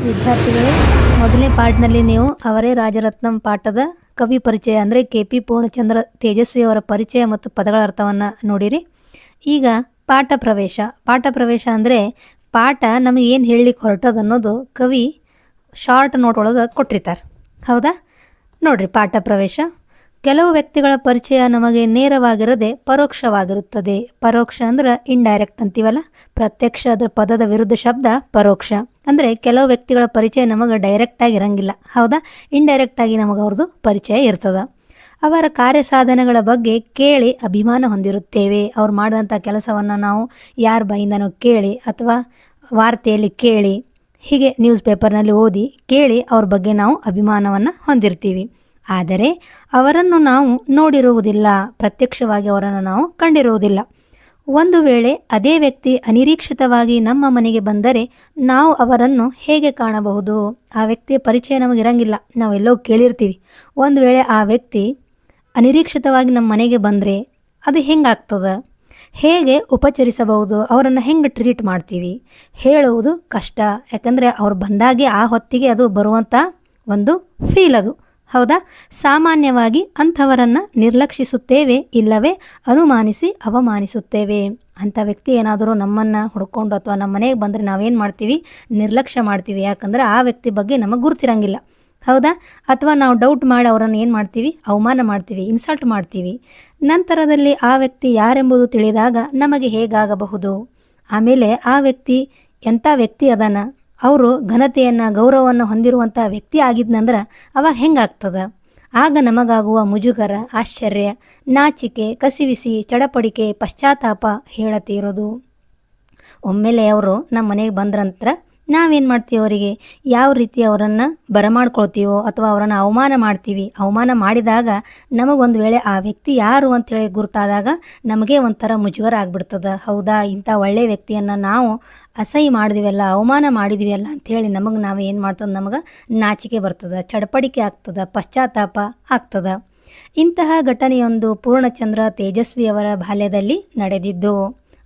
ವಿದ್ಯಾರ್ಥಿಗಳೇ, ಮೊದಲನೇ ಪಾಠದಲ್ಲಿ ನೀವು ಅವರೇ ರಾಜರತ್ನಂ ಪಾಠದ ಕವಿ ಪರಿಚಯ ಅಂದರೆ KP ಪೂರ್ಣಚಂದ್ರ ತೇಜಸ್ವಿ ಅವರ ಪರಿಚಯ ಮತ್ತು ಪದಗಳ ಅರ್ಥವನ್ನು ನೋಡಿರಿ. ಈಗ ಪಾಠ ಪ್ರವೇಶ ಅಂದರೆ ಪಾಠ ನಮಗೆ ಏನು ಹೇಳಲಿಕ್ಕೆ ಹೊರಟದ ಅನ್ನೋದು ಕವಿ ಶಾರ್ಟ್ ನೋಟ್ ಒಳಗೆ ಕೊಟ್ಟಿರ್ತಾರೆ. ಹೌದಾ? ನೋಡಿರಿ, ಪಾಠ ಪ್ರವೇಶ. ಕೆಲವು ವ್ಯಕ್ತಿಗಳ ಪರಿಚಯ ನಮಗೆ ನೇರವಾಗಿರದೆ ಪರೋಕ್ಷವಾಗಿರುತ್ತದೆ. ಪರೋಕ್ಷ ಅಂದ್ರೆ ಇಂಡೈರೆಕ್ಟ್ ಅಂತೀವಲ್ಲ, ಪ್ರತ್ಯಕ್ಷ ಅದರ ಪದದ ವಿರುದ್ಧ ಶಬ್ದ ಪರೋಕ್ಷ. ಅಂದರೆ ಕೆಲವು ವ್ಯಕ್ತಿಗಳ ಪರಿಚಯ ನಮಗೆ ಡೈರೆಕ್ಟಾಗಿ ಇರಂಗಿಲ್ಲ. ಹೌದಾ? ಇಂಡೈರೆಕ್ಟಾಗಿ ನಮಗೆ ಅವ್ರದ್ದು ಪರಿಚಯ ಇರ್ತದೆ. ಅವರ ಕಾರ್ಯ ಸಾಧನೆಗಳ ಬಗ್ಗೆ ಕೇಳಿ ಅಭಿಮಾನ ಹೊಂದಿರುತ್ತೇವೆ. ಅವ್ರು ಮಾಡಿದಂಥ ಕೆಲಸವನ್ನು ನಾವು ಯಾರ ಬಾಯಿಂದನೂ ಕೇಳಿ ಅಥವಾ ವಾರ್ತೆಯಲ್ಲಿ ಕೇಳಿ, ಹೀಗೆ ನ್ಯೂಸ್ ಪೇಪರ್ನಲ್ಲಿ ಓದಿ ಕೇಳಿ ಅವ್ರ ಬಗ್ಗೆ ನಾವು ಅಭಿಮಾನವನ್ನು ಹೊಂದಿರ್ತೀವಿ. ಆದರೆ ಅವರನ್ನು ನಾವು ನೋಡಿರುವುದಿಲ್ಲ, ಪ್ರತ್ಯಕ್ಷವಾಗಿ ಅವರನ್ನು ನಾವು ಕಂಡಿರುವುದಿಲ್ಲ. ಒಂದು ವೇಳೆ ಅದೇ ವ್ಯಕ್ತಿ ಅನಿರೀಕ್ಷಿತವಾಗಿ ನಮ್ಮ ಮನೆಗೆ ಬಂದರೆ ನಾವು ಅವರನ್ನು ಹೇಗೆ ಕಾಣಬಹುದು? ಆ ವ್ಯಕ್ತಿಯ ಪರಿಚಯ ನಮಗಿರಂಗಿಲ್ಲ, ನಾವೆಲ್ಲೋ ಕೇಳಿರ್ತೀವಿ. ಒಂದು ವೇಳೆ ಆ ವ್ಯಕ್ತಿ ಅನಿರೀಕ್ಷಿತವಾಗಿ ನಮ್ಮ ಮನೆಗೆ ಬಂದರೆ ಅದು ಹೆಂಗಾಗ್ತದೆ? ಹೇಗೆ ಉಪಚರಿಸಬಹುದು? ಅವರನ್ನು ಹೆಂಗೆ ಟ್ರೀಟ್ ಮಾಡ್ತೀವಿ? ಹೇಳುವುದು ಕಷ್ಟ. ಯಾಕಂದರೆ ಅವ್ರು ಬಂದಾಗೆ ಆ ಹೊತ್ತಿಗೆ ಅದು ಬರುವಂಥ ಒಂದು ಫೀಲ್ ಅದು. ಹೌದಾ? ಸಾಮಾನ್ಯವಾಗಿ ಅಂಥವರನ್ನು ನಿರ್ಲಕ್ಷಿಸುತ್ತೇವೆ, ಇಲ್ಲವೇ ಅನುಮಾನಿಸಿ ಅವಮಾನಿಸುತ್ತೇವೆ. ಅಂಥ ವ್ಯಕ್ತಿ ಏನಾದರೂ ನಮ್ಮನ್ನು ಹುಡ್ಕೊಂಡು ಅಥವಾ ನಮ್ಮ ಮನೆಗೆ ಬಂದರೆ ನಾವೇನು ಮಾಡ್ತೀವಿ? ನಿರ್ಲಕ್ಷ್ಯ ಮಾಡ್ತೀವಿ. ಯಾಕಂದರೆ ಆ ವ್ಯಕ್ತಿ ಬಗ್ಗೆ ನಮಗೆ ಗುರ್ತಿರಂಗಿಲ್ಲ. ಹೌದಾ? ಅಥವಾ ನಾವು ಡೌಟ್ ಮಾಡಿ ಅವರನ್ನು ಏನು ಮಾಡ್ತೀವಿ? ಅವಮಾನ ಮಾಡ್ತೀವಿ, ಇನ್ಸಲ್ಟ್ ಮಾಡ್ತೀವಿ. ನಂತರದಲ್ಲಿ ಆ ವ್ಯಕ್ತಿ ಯಾರೆಂಬುದು ತಿಳಿದಾಗ ನಮಗೆ ಹೇಗಾಗಬಹುದು? ಆಮೇಲೆ ಆ ವ್ಯಕ್ತಿ ಎಂಥ ವ್ಯಕ್ತಿ ಅದನ್ನು, ಅವರು ಘನತೆಯನ್ನು ಗೌರವವನ್ನು ಹೊಂದಿರುವಂಥ ವ್ಯಕ್ತಿ ಆಗಿದ್ನಂದ್ರೆ ಅವಾಗ ಹೆಂಗಾಗ್ತದೆ? ಆಗ ನಮಗಾಗುವ ಮುಜುಗರ, ಆಶ್ಚರ್ಯ, ನಾಚಿಕೆ, ಕಸಿವಿಸಿ, ಚಡಪಡಿಕೆ, ಪಶ್ಚಾತ್ತಾಪ ಹೇಳತೀರೋದು. ಒಮ್ಮೆಲೆ ಅವರು ನಮ್ಮ ಮನೆಗೆ ಬಂದ್ರಂತರ ನಾವೇನು ಮಾಡ್ತೀವಿ? ಅವರಿಗೆ ಯಾವ ರೀತಿ ಅವರನ್ನು ಬರಮಾಡ್ಕೊಳ್ತೀವೋ ಅಥವಾ ಅವರನ್ನು ಅವಮಾನ ಮಾಡ್ತೀವಿ. ಅವಮಾನ ಮಾಡಿದಾಗ ನಮಗೊಂದು ವೇಳೆ ಆ ವ್ಯಕ್ತಿ ಯಾರು ಅಂಥೇಳಿ ಗುರ್ತಾದಾಗ ನಮಗೆ ಒಂಥರ ಮುಜುಗರ ಆಗ್ಬಿಡ್ತದೆ. ಹೌದಾ, ಇಂಥ ಒಳ್ಳೆಯ ವ್ಯಕ್ತಿಯನ್ನು ನಾವು ಅಸಹ್ಯ ಮಾಡಿದ್ವಿಯಲ್ಲ, ಅವಮಾನ ಮಾಡಿದ್ವಿಯಲ್ಲ ಅಂಥೇಳಿ ನಾವು ಏನು ಮಾಡ್ತದೆ? ನಮಗೆ ನಾಚಿಕೆ ಬರ್ತದೆ, ಚಡಪಡಿಕೆ ಆಗ್ತದೆ, ಪಶ್ಚಾತ್ತಾಪ ಆಗ್ತದೆ. ಇಂತಹ ಘಟನೆಯೊಂದು ಪೂರ್ಣಚಂದ್ರ ತೇಜಸ್ವಿಯವರ ಬಾಲ್ಯದಲ್ಲಿ ನಡೆದಿದ್ದು.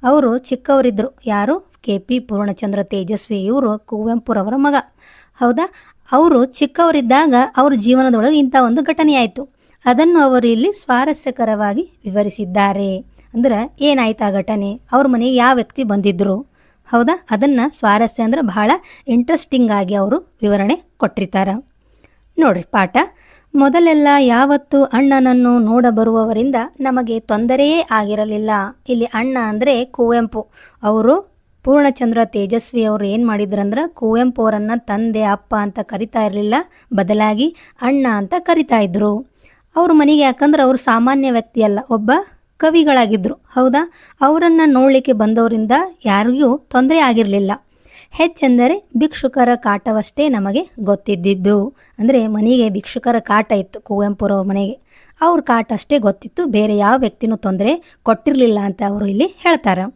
ಅವರು ಚಿಕ್ಕವರಿದ್ದರು. ಯಾರು? KP ಪೂರ್ಣಚಂದ್ರ ತೇಜಸ್ವಿ. ಇವರು ಕುವೆಂಪುರವರ ಮಗ. ಹೌದಾ? ಅವರು ಚಿಕ್ಕವರಿದ್ದಾಗ ಅವ್ರ ಜೀವನದೊಳಗೆ ಇಂಥ ಒಂದು ಘಟನೆ ಆಯಿತು. ಅದನ್ನು ಅವರು ಇಲ್ಲಿ ಸ್ವಾರಸ್ಯಕರವಾಗಿ ವಿವರಿಸಿದ್ದಾರೆ. ಅಂದ್ರೆ ಏನಾಯ್ತು ಆ ಘಟನೆ? ಅವ್ರ ಮನೆಗೆ ಯಾವ ವ್ಯಕ್ತಿ ಬಂದಿದ್ದರು? ಹೌದಾ? ಅದನ್ನು ಸ್ವಾರಸ್ಯ ಅಂದರೆ ಬಹಳ ಇಂಟ್ರೆಸ್ಟಿಂಗ್ ಆಗಿ ಅವರು ವಿವರಣೆ ಕೊಟ್ಟಿರ್ತಾರೆ. ನೋಡ್ರಿ ಪಾಠ. ಮೊದಲೆಲ್ಲ ಯಾವತ್ತು ಅಣ್ಣನನ್ನು ನೋಡಬರುವವರಿಂದ ನಮಗೆ ತೊಂದರೆಯೇ ಆಗಿರಲಿಲ್ಲ. ಇಲ್ಲಿ ಅಣ್ಣ ಅಂದರೆ ಕುವೆಂಪು. ಅವರು ಪೂರ್ಣಚಂದ್ರ ತೇಜಸ್ವಿ ಅವರು ಏನು ಮಾಡಿದ್ರಂದ್ರೆ ಕುವೆಂಪು ಅವರನ್ನು ತಂದೆ ಅಪ್ಪ ಅಂತ ಕರಿತಾ ಇರಲಿಲ್ಲ, ಬದಲಾಗಿ ಅಣ್ಣ ಅಂತ ಕರಿತಾ ಇದ್ರು. ಅವ್ರ ಮನೆಗೆ, ಯಾಕಂದ್ರೆ ಅವರು ಸಾಮಾನ್ಯ ವ್ಯಕ್ತಿ ಅಲ್ಲ, ಒಬ್ಬ ಕವಿಗಳಾಗಿದ್ದರು. ಹೌದಾ? ಅವರನ್ನು ನೋಡಲಿಕ್ಕೆ ಬಂದವರಿಂದ ಯಾರಿಗೂ ತೊಂದರೆ ಆಗಿರಲಿಲ್ಲ. ಹೆಚ್ಚೆಂದರೆ ಭಿಕ್ಷುಕರ ಕಾಟವಷ್ಟೇ ನಮಗೆ ಗೊತ್ತಿದ್ದಿದ್ದು. ಅಂದರೆ ಮನೆಗೆ ಭಿಕ್ಷುಕರ ಕಾಟ ಇತ್ತು ಕುವೆಂಪುರವ್ರ ಮನೆಗೆ. ಅವ್ರ ಕಾಟ ಅಷ್ಟೇ ಗೊತ್ತಿತ್ತು, ಬೇರೆ ಯಾವ ವ್ಯಕ್ತಿನೂ ತೊಂದರೆ ಕೊಟ್ಟಿರಲಿಲ್ಲ ಅಂತ ಅವರು ಇಲ್ಲಿ ಹೇಳ್ತಾರೆ.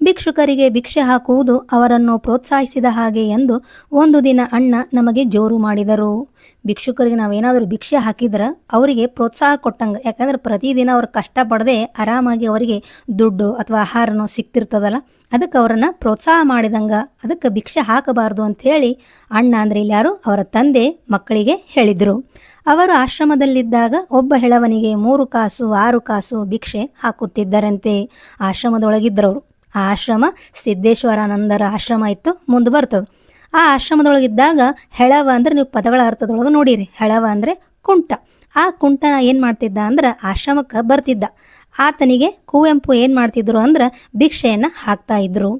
ಭಿಕ್ಷುಕರಿಗೆ ಭಿಕ್ಷೆ ಹಾಕುವುದು ಅವರನ್ನು ಪ್ರೋತ್ಸಾಹಿಸಿದ ಹಾಗೆ ಎಂದು ಒಂದು ದಿನ ಅಣ್ಣ ನಮಗೆ ಜೋರು ಮಾಡಿದರು. ಭಿಕ್ಷುಕರಿಗೆ ನಾವೇನಾದರೂ ಭಿಕ್ಷೆ ಹಾಕಿದ್ರೆ ಅವರಿಗೆ ಪ್ರೋತ್ಸಾಹ ಕೊಟ್ಟಂಗೆ. ಯಾಕಂದ್ರೆ ಪ್ರತಿದಿನ ಅವ್ರು ಕಷ್ಟಪಡದೆ ಆರಾಮಾಗಿ ಅವರಿಗೆ ದುಡ್ಡು ಅಥವಾ ಆಹಾರನೋ ಸಿಗ್ತಿರ್ತದಲ್ಲ, ಅದಕ್ಕೆ ಅವರನ್ನು ಪ್ರೋತ್ಸಾಹ ಮಾಡಿದಂಗೆ. ಅದಕ್ಕೆ ಭಿಕ್ಷೆ ಹಾಕಬಾರ್ದು ಅಂಥೇಳಿ ಅಣ್ಣ ಅಂದರೆ ಇಲ್ಲಿ ಯಾರು? ಅವರ ತಂದೆ ಮಕ್ಕಳಿಗೆ ಹೇಳಿದರು. ಅವರು ಆಶ್ರಮದಲ್ಲಿದ್ದಾಗ ಒಬ್ಬ ಹೆಳವನಿಗೆ 3 ಕಾಸು 6 ಕಾಸು ಭಿಕ್ಷೆ ಹಾಕುತ್ತಿದ್ದರಂತೆ. ಆಶ್ರಮದೊಳಗಿದ್ದರವರು. ಆ ಆಶ್ರಮ ಸಿದ್ದೇಶ್ವರಾನಂದರ ಆಶ್ರಮ ಇತ್ತು, ಮುಂದೆ ಬರ್ತದೆ. ಆ ಆಶ್ರಮದೊಳಗಿದ್ದಾಗ ಹೆಳವ ಅಂದರೆ, ನೀವು ಪದಗಳ ಅರ್ಥದೊಳಗೆ ನೋಡಿರಿ, ಹೆಳವ ಅಂದರೆ ಕುಂಟ. ಆ ಕುಂಟನ ಏನು ಮಾಡ್ತಿದ್ದ ಅಂದ್ರೆ ಆಶ್ರಮಕ್ಕೆ ಬರ್ತಿದ್ದ. ಆತನಿಗೆ ಕುವೆಂಪು ಏನು ಮಾಡ್ತಿದ್ರು ಅಂದ್ರೆ ಭಿಕ್ಷೆಯನ್ನು ಹಾಕ್ತಾ ಇದ್ರು.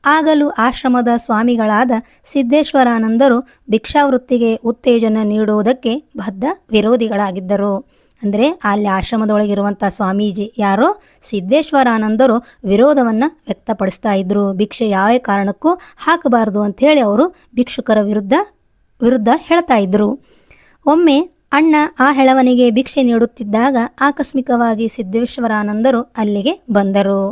ಆಗಲೂ ಆಶ್ರಮದ ಸ್ವಾಮಿಗಳಾದ ಸಿದ್ದೇಶ್ವರಾನಂದರು ಭಿಕ್ಷಾವೃತ್ತಿಗೆ ಉತ್ತೇಜನ ನೀಡುವುದಕ್ಕೆ ಬದ್ಧ ವಿರೋಧಿಗಳಾಗಿದ್ದರು. ಅಂದರೆ ಅಲ್ಲಿ ಆಶ್ರಮದೊಳಗಿರುವಂಥ ಸ್ವಾಮೀಜಿ ಯಾರೋ ಸಿದ್ದೇಶ್ವರಾನಂದರು ವಿರೋಧವನ್ನು ವ್ಯಕ್ತಪಡಿಸ್ತಾ ಇದ್ರು. ಭಿಕ್ಷೆ ಯಾವ ಕಾರಣಕ್ಕೂ ಹಾಕಬಾರ್ದು ಅಂಥೇಳಿ ಅವರು ಭಿಕ್ಷುಕರ ವಿರುದ್ಧ ಹೇಳ್ತಾ ಇದ್ರು. ಒಮ್ಮೆ ಅಣ್ಣ ಆ ಹೆಳವನಿಗೆ ಭಿಕ್ಷೆ ನೀಡುತ್ತಿದ್ದಾಗ ಆಕಸ್ಮಿಕವಾಗಿ ಸಿದ್ದೇಶ್ವರಾನಂದರು ಅಲ್ಲಿಗೆ ಬಂದರು.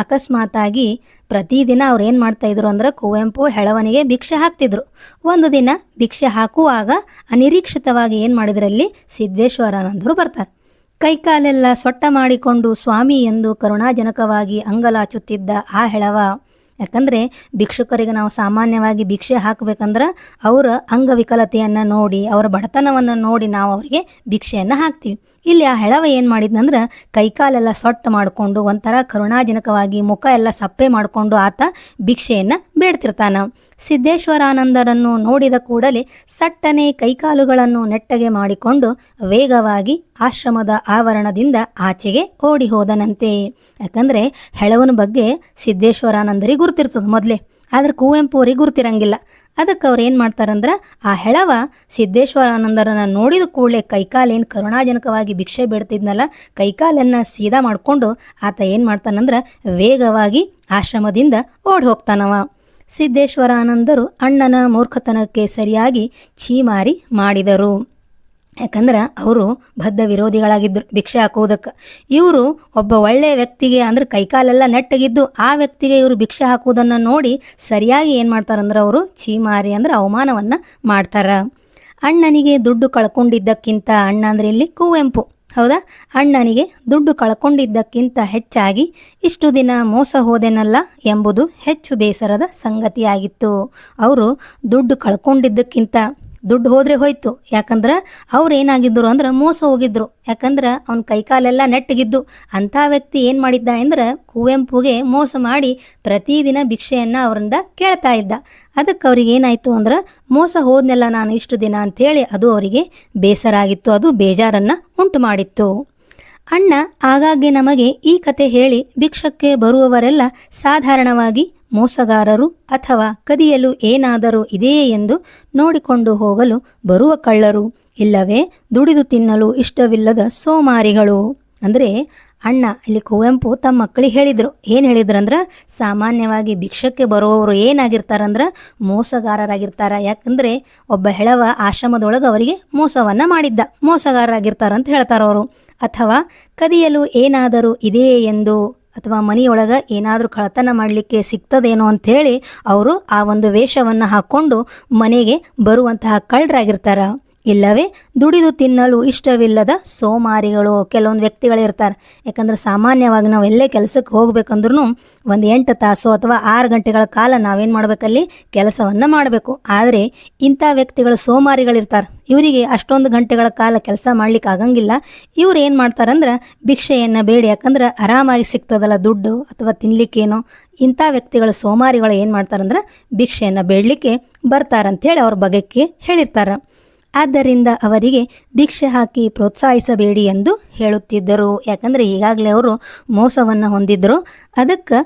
ಅಕಸ್ಮಾತಾಗಿ ಪ್ರತಿದಿನ ಅವ್ರು ಏನು ಮಾಡ್ತಾಯಿದ್ರು ಅಂದ್ರೆ ಕುವೆಂಪು ಹೆಳವನಿಗೆ ಭಿಕ್ಷೆ ಹಾಕ್ತಿದ್ರು. ಒಂದು ದಿನ ಭಿಕ್ಷೆ ಹಾಕುವಾಗ ಅನಿರೀಕ್ಷಿತವಾಗಿ ಏನು ಮಾಡಿದ್ರಲ್ಲಿ ಸಿದ್ದೇಶ್ವರಾನಂದರು ಬರ್ತಾರೆ. ಕೈಕಾಲೆಲ್ಲ ಸೊಟ್ಟ ಮಾಡಿಕೊಂಡು ಸ್ವಾಮಿ ಎಂದು ಕರುಣಾಜನಕವಾಗಿ ಅಂಗಲಾಚುತ್ತಿದ್ದ ಆ ಹೆಳವ ಯಾಕಂದರೆ ಭಿಕ್ಷುಕರಿಗೆ ನಾವು ಸಾಮಾನ್ಯವಾಗಿ ಭಿಕ್ಷೆ ಹಾಕಬೇಕಂದ್ರೆ ಅವರ ಅಂಗವಿಕಲತೆಯನ್ನು ನೋಡಿ ಅವರ ಬಡತನವನ್ನು ನೋಡಿ ನಾವು ಅವರಿಗೆ ಭಿಕ್ಷೆಯನ್ನು ಹಾಕ್ತೀವಿ. ಇಲ್ಲಿ ಆ ಹೆಳವ ಏನು ಮಾಡಿದ್ನಂದ್ರೆ ಕೈಕಾಲೆಲ್ಲ ಸೊಟ್ಟ ಮಾಡಿಕೊಂಡು ಒಂಥರ ಕರುಣಾಜನಕವಾಗಿ ಮುಖ ಎಲ್ಲ ಸಪ್ಪೆ ಮಾಡಿಕೊಂಡು ಆತ ಭಿಕ್ಷೆಯನ್ನು ಬೇಡ್ತಿರ್ತಾನ. ಸಿದ್ದೇಶ್ವರಾನಂದರನ್ನು ನೋಡಿದ ಕೂಡಲೇ ಸಟ್ಟನೆ ಕೈಕಾಲುಗಳನ್ನು ನೆಟ್ಟಗೆ ಮಾಡಿಕೊಂಡು ವೇಗವಾಗಿ ಆಶ್ರಮದ ಆವರಣದಿಂದ ಆಚೆಗೆ ಓಡಿ ಹೋದನಂತೆ. ಯಾಕಂದರೆ ಹೆಳವನ ಬಗ್ಗೆ ಸಿದ್ದೇಶ್ವರಾನಂದರಿಗೆ ಗುರ್ತಿರ್ತದೆ ಮೊದಲೇ, ಆದ್ರೆ ಕುವೆಂಪು ಅವ್ರಿಗೆ ಗುರ್ತಿರಂಗಿಲ್ಲ. ಅದಕ್ಕೆ ಅವ್ರು ಏನು ಮಾಡ್ತಾರಂದ್ರೆ ಆ ಹೆಳವ ಸಿದ್ದೇಶ್ವರಾನಂದರನ್ನು ನೋಡಿದ ಕೂಡಲೇ ಕೈಕಾಲೇನು ಕರುಣಾಜನಕವಾಗಿ ಭಿಕ್ಷೆ ಬೇಡ್ತಿದ್ನಲ್ಲ ಕೈಕಾಲನ್ನು ಸೀದಾ ಮಾಡಿಕೊಂಡು ಆತ ಏನು ಮಾಡ್ತಾನಂದ್ರೆ ವೇಗವಾಗಿ ಆಶ್ರಮದಿಂದ ಓಡಿ ಹೋಗ್ತಾನವ. ಸಿದ್ದೇಶ್ವರಾನಂದರು ಅಣ್ಣನ ಮೂರ್ಖತನಕ್ಕೆ ಸರಿಯಾಗಿ ಛೀಮಾರಿ ಮಾಡಿದರು. ಯಾಕಂದ್ರೆ ಅವರು ಬದ್ಧ ವಿರೋಧಿಗಳಾಗಿದ್ದರು ಭಿಕ್ಷೆ ಹಾಕುವುದಕ್ಕೆ. ಇವರು ಒಬ್ಬ ಒಳ್ಳೆಯ ವ್ಯಕ್ತಿಗೆ ಅಂದ್ರೆ ಕೈಕಾಲೆಲ್ಲ ನೆಟ್ಟಗಿದ್ದು ಆ ವ್ಯಕ್ತಿಗೆ ಇವರು ಭಿಕ್ಷೆ ಹಾಕುವುದನ್ನು ನೋಡಿ ಸರಿಯಾಗಿ ಏನು ಮಾಡ್ತಾರಂದ್ರೆ ಅವರು ಛೀಮಾರಿ ಅಂದ್ರೆ ಅವಮಾನವನ್ನು ಮಾಡ್ತಾರ. ಅಣ್ಣನಿಗೆ ದುಡ್ಡು ಕಳ್ಕೊಂಡಿದ್ದಕ್ಕಿಂತ, ಅಣ್ಣ ಅಂದ್ರೆ ಇಲ್ಲಿ ಕುವೆಂಪು, ಹೌದಾ, ಅಣ್ಣನಿಗೆ ದುಡ್ಡು ಕಳ್ಕೊಂಡಿದ್ದಕ್ಕಿಂತ ಹೆಚ್ಚಾಗಿ ಇಷ್ಟು ದಿನ ಮೋಸ ಹೋದೆನಲ್ಲ ಎಂಬುದು ಹೆಚ್ಚು ಬೇಸರದ ಸಂಗತಿಯಾಗಿತ್ತು. ಅವರು ದುಡ್ಡು ಕಳ್ಕೊಂಡಿದ್ದಕ್ಕಿಂತ, ದುಡ್ಡು ಹೋದರೆ ಹೋಯ್ತು, ಯಾಕಂದ್ರೆ ಅವ್ರು ಏನಾಗಿದ್ದರು ಅಂದ್ರೆ ಮೋಸ ಹೋಗಿದ್ರು. ಯಾಕಂದ್ರೆ ಅವ್ನ ಕೈಕಾಲೆಲ್ಲ ನೆಟ್ಟಗಿದ್ದು ಅಂಥ ವ್ಯಕ್ತಿ ಏನು ಮಾಡಿದ್ದ ಅಂದ್ರೆ ಕುವೆಂಪುಗೆ ಮೋಸ ಮಾಡಿ ಪ್ರತಿದಿನ ಭಿಕ್ಷೆಯನ್ನು ಅವರಿಂದ ಕೇಳ್ತಾ ಇದ್ದ. ಅದಕ್ಕೆ ಅವ್ರಿಗೆ ಏನಾಯಿತು ಅಂದ್ರೆ ಮೋಸ ಹೋದ್ನೆಲ್ಲ ನಾನು ಇಷ್ಟು ದಿನ ಅಂಥೇಳಿ ಅದು ಅವರಿಗೆ ಬೇಸರ ಆಗಿತ್ತು, ಅದು ಬೇಜಾರನ್ನು ಉಂಟು ಮಾಡಿತ್ತು. ಅಣ್ಣ ಆಗಾಗ್ಗೆ ನಮಗೆ ಈ ಕತೆ ಹೇಳಿ ಭಿಕ್ಷಕ್ಕೆ ಬರುವವರೆಲ್ಲ ಸಾಧಾರಣವಾಗಿ ಮೋಸಗಾರರು ಅಥವಾ ಕದಿಯಲು ಏನಾದರೂ ಇದೆಯೇ ಎಂದು ನೋಡಿಕೊಂಡು ಹೋಗಲು ಬರುವ ಕಳ್ಳರು, ಇಲ್ಲವೇ ದುಡಿದು ತಿನ್ನಲು ಇಷ್ಟವಿಲ್ಲದ ಸೋಮಾರಿಗಳು. ಅಂದರೆ ಅಣ್ಣ ಇಲ್ಲಿ ಕುವೆಂಪು ತಮ್ಮ ಮಕ್ಕಳಿಗೆ ಹೇಳಿದರು. ಏನು ಹೇಳಿದ್ರಂದ್ರೆ ಸಾಮಾನ್ಯವಾಗಿ ಭಿಕ್ಷಕ್ಕೆ ಬರುವವರು ಏನಾಗಿರ್ತಾರಂದ್ರೆ ಮೋಸಗಾರರಾಗಿರ್ತಾರ. ಯಾಕಂದರೆ ಒಬ್ಬ ಹೆಳವ ಆಶ್ರಮದೊಳಗೆ ಅವರಿಗೆ ಮೋಸವನ್ನು ಮಾಡಿದ್ದ, ಮೋಸಗಾರರಾಗಿರ್ತಾರಂತ ಹೇಳ್ತಾರ ಅವರು. ಅಥವಾ ಕದಿಯಲು ಏನಾದರೂ ಇದೆಯೇ ಎಂದು, ಅಥವಾ ಮನೆಯೊಳಗೆ ಏನಾದರೂ ಕಳ್ಳತನ ಮಾಡಲಿಕ್ಕೆ ಸಿಗ್ತದೇನೋ ಅಂಥೇಳಿ ಅವರು ಆ ಒಂದು ವೇಷವನ್ನು ಹಾಕ್ಕೊಂಡು ಮನೆಗೆ ಬರುವಂತಹ ಕಳ್ಳರಾಗಿರ್ತಾರ. ಇಲ್ಲವೇ ದುಡಿದು ತಿನ್ನಲು ಇಷ್ಟವಿಲ್ಲದ ಸೋಮಾರಿಗಳು ಕೆಲವೊಂದು ವ್ಯಕ್ತಿಗಳಿರ್ತಾರೆ. ಯಾಕಂದ್ರೆ ಸಾಮಾನ್ಯವಾಗಿ ನಾವು ಎಲ್ಲೇ ಕೆಲಸಕ್ಕೆ ಹೋಗ್ಬೇಕಂದ್ರೂ ಒಂದು 8 ತಾಸು ಅಥವಾ 6 ಗಂಟೆಗಳ ಕಾಲ ನಾವೇನು ಮಾಡಬೇಕಲ್ಲಿ ಕೆಲಸವನ್ನು ಮಾಡಬೇಕು. ಆದರೆ ಇಂಥ ವ್ಯಕ್ತಿಗಳು ಸೋಮಾರಿಗಳಿರ್ತಾರೆ, ಇವರಿಗೆ ಅಷ್ಟೊಂದು ಗಂಟೆಗಳ ಕಾಲ ಕೆಲಸ ಮಾಡ್ಲಿಕ್ಕೆ ಆಗಂಗಿಲ್ಲ. ಇವ್ರು ಏನು ಮಾಡ್ತಾರಂದ್ರೆ ಭಿಕ್ಷೆಯನ್ನು ಬೇಡಿ, ಯಾಕಂದ್ರೆ ಆರಾಮಾಗಿ ಸಿಗ್ತದಲ್ಲ ದುಡ್ಡು ಅಥವಾ ತಿನ್ಲಿಕ್ಕೇನೋ, ಇಂಥ ವ್ಯಕ್ತಿಗಳು ಸೋಮಾರಿಗಳು ಏನು ಮಾಡ್ತಾರಂದ್ರೆ ಭಿಕ್ಷೆಯನ್ನು ಬೇಡಲಿಕ್ಕೆ ಬರ್ತಾರಂತೇಳಿ ಅವ್ರ ಬಗೆಗೆ ಹೇಳಿರ್ತಾರೆ. ಆದ್ದರಿಂದ ಅವರಿಗೆ ಭಿಕ್ಷೆ ಹಾಕಿ ಪ್ರೋತ್ಸಾಹಿಸಬೇಡಿ ಎಂದು ಹೇಳುತ್ತಿದ್ದರು. ಯಾಕಂದರೆ ಈಗಾಗಲೇ ಅವರು ಮೋಸವನ್ನು ಹೊಂದಿದ್ದರು. ಅದಕ್ಕೆ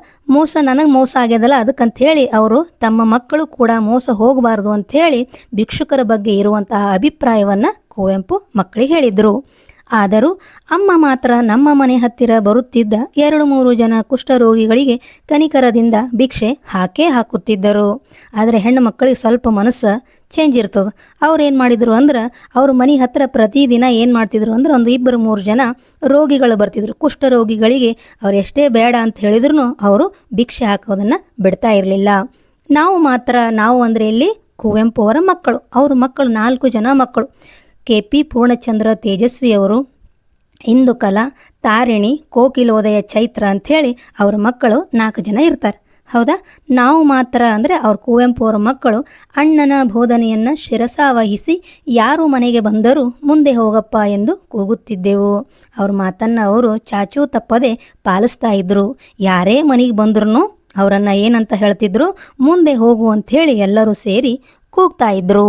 ನನಗೆ ಮೋಸ ಆಗ್ಯದಲ್ಲ, ಅದಕ್ಕಂಥೇಳಿ ಅವರು ತಮ್ಮ ಮಕ್ಕಳು ಕೂಡ ಮೋಸ ಹೋಗಬಾರ್ದು ಅಂಥೇಳಿ ಭಿಕ್ಷುಕರ ಬಗ್ಗೆ ಇರುವಂತಹ ಅಭಿಪ್ರಾಯವನ್ನು ಕುವೆಂಪು ಮಕ್ಕಳಿಗೆ ಹೇಳಿದರು. ಆದರೂ ಅಮ್ಮ ಮಾತ್ರ ನಮ್ಮ ಮನೆ ಹತ್ತಿರ ಬರುತ್ತಿದ್ದ 2-3 ಜನ ಕುಷ್ಠರೋಗಿಗಳಿಗೆ ಕನಿಕರದಿಂದ ಭಿಕ್ಷೆ ಹಾಕುತ್ತಿದ್ದರು. ಆದರೆ ಹೆಣ್ಣು ಮಕ್ಕಳಿಗೆ ಸ್ವಲ್ಪ ಮನಸ್ಸು ಚೇಂಜ್ ಇರ್ತದೆ. ಅವ್ರು ಏನು ಮಾಡಿದರು ಅಂದ್ರೆ ಅವ್ರ ಮನೆ ಹತ್ರ ಪ್ರತಿದಿನ ಏನು ಮಾಡ್ತಿದ್ರು ಅಂದ್ರೆ ಒಂದು 2-3 ಜನ ರೋಗಿಗಳು ಬರ್ತಿದ್ರು. ಕುಷ್ಠರೋಗಿಗಳಿಗೆ ಅವ್ರು ಎಷ್ಟೇ ಬೇಡ ಅಂತ ಹೇಳಿದ್ರು ಅವರು ಭಿಕ್ಷೆ ಹಾಕೋದನ್ನು ಬಿಡ್ತಾ ಇರಲಿಲ್ಲ. ನಾವು ಅಂದರೆ ಇಲ್ಲಿ ಕುವೆಂಪು ಅವರ ಮಕ್ಕಳು, ಅವ್ರ ಮಕ್ಕಳು 4 ಜನ ಮಕ್ಕಳು. KP ಪೂರ್ಣಚಂದ್ರ ತೇಜಸ್ವಿಯವರು, ಇಂದುಕಲಾ, ತಾರಿಣಿ, ಕೋಕಿಲೋದಯ, ಚೈತ್ರ ಅಂಥೇಳಿ ಅವ್ರ ಮಕ್ಕಳು 4 ಜನ ಇರ್ತಾರೆ. ಹೌದಾ, ನಾವು ಮಾತ್ರ ಅಂದರೆ ಅವ್ರ ಕುವೆಂಪು ಅವರ ಮಕ್ಕಳು ಅಣ್ಣನ ಬೋಧನೆಯನ್ನು ಶಿರಸಾವಹಿಸಿ ಯಾರು ಮನೆಗೆ ಬಂದರೂ ಮುಂದೆ ಹೋಗಪ್ಪ ಎಂದು ಕೂಗುತ್ತಿದ್ದೆವು. ಅವ್ರ ಮಾತನ್ನು ಅವರು ಚಾಚೂ ತಪ್ಪದೆ ಪಾಲಿಸ್ತಾ ಇದ್ರು. ಯಾರೇ ಮನೆಗೆ ಬಂದ್ರೂ ಅವರನ್ನು ಏನಂತ ಹೇಳ್ತಿದ್ರು, ಮುಂದೆ ಹೋಗು ಅಂಥೇಳಿ ಎಲ್ಲರೂ ಸೇರಿ ಕೂಗ್ತಾ ಇದ್ರು.